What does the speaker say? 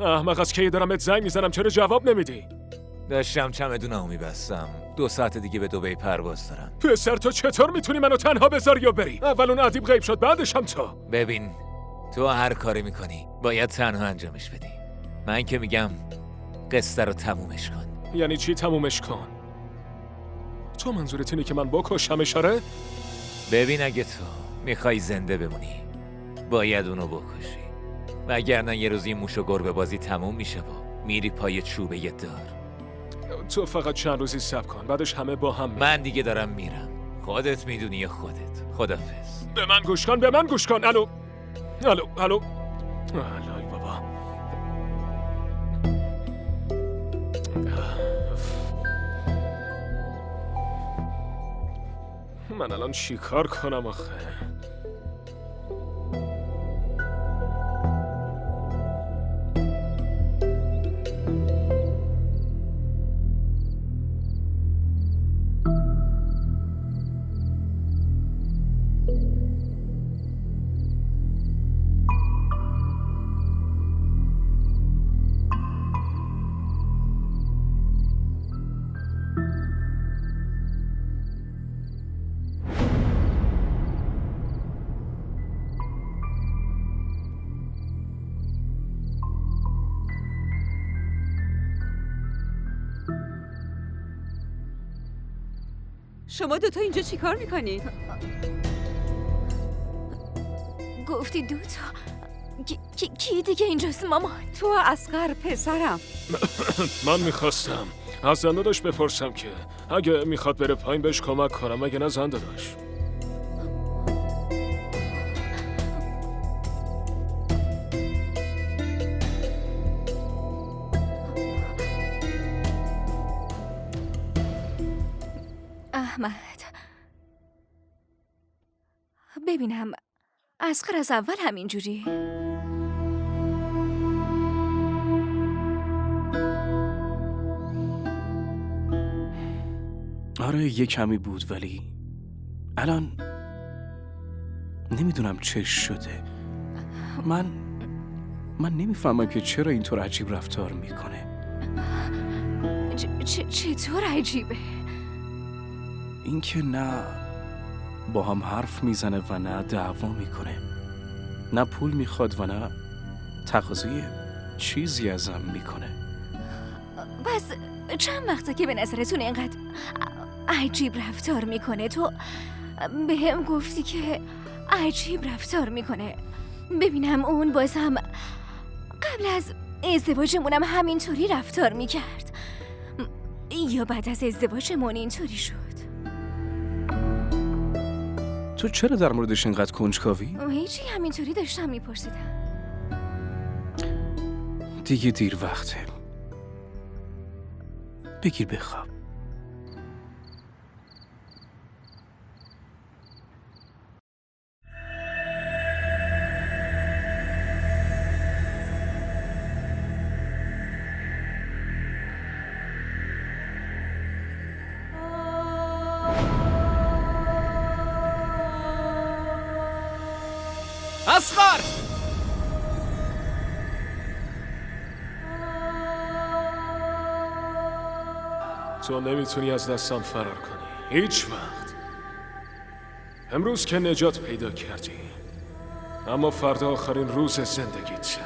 احمق، از کی دارم بهت زنگ میزنم چرا جواب نمیدی؟ داشتم چمدونمو میبستم. 2 ساعت دیگه به دبی پرواز دارم. پسر تو چطور میتونی منو تنها بذاری یا بری؟ اول اون ادیب غیب شد، بعدش هم تو. ببین، تو هر کاری میکنی باید تنها انجامش بدی. من که میگم قصه رو تمومش کن. یعنی چی تمومش کن؟ تو منظورت اینه که من بکشمش؟ آره؟ ببین، اگه تو میخوای زنده بمونی باید اونو بکشی، وگرنه یه روزی موش و گربه بازی تموم میشه و میری پای چوبه یه دار. تو فقط چند روزی صبر کن، بعدش همه با هم من دیگه دارم میرم. خودت میدونی یا خودت. خدافظ. به من گوش کن، به من گوش کن. الو الو الو الای بابا. من الان چی کار کنم آخه؟ شما دوتا اینجا چی کار میکنید؟ گفتی دوتا؟ کی دیگه اینجاست مامان؟ تو اصغر پسرم. من میخواستم از زنده داشت بپرسم که اگه میخواد بره پایین بهش کمک کنم، اگه نه زنده داشت. احمد، ببینم اصغر از اول همینجوری؟ آره یه کمی بود، ولی الان نمیدونم چه شده. من نمیفهمم که چرا اینطور عجیب رفتار میکنه. چطور عجیبه؟ اینکه نه با هم حرف میزنه و نه دعوا میکنه، نه پول میخواد و نه تقاضای چیزی ازم میکنه. بس چند وقته که به نظرتون اینقدر عجیب رفتار میکنه؟ تو به هم گفتی که عجیب رفتار میکنه. ببینم اون بازم قبل از ازدواجمونم همینطوری رفتار میکرد یا بعد از ازدواجمون اینطوری شد؟ تو چرا در موردش اینقدر کنجکاوی؟ هیچی، همینطوری داشتم میپرسیدم. دیگه دیر وقته، بگیر بخواب. اصغر! تو نمیتونی از دستم فرار کنی هیچ وقت. امروز که نجات پیدا کردی، اما فردا آخرین روز زندگیت.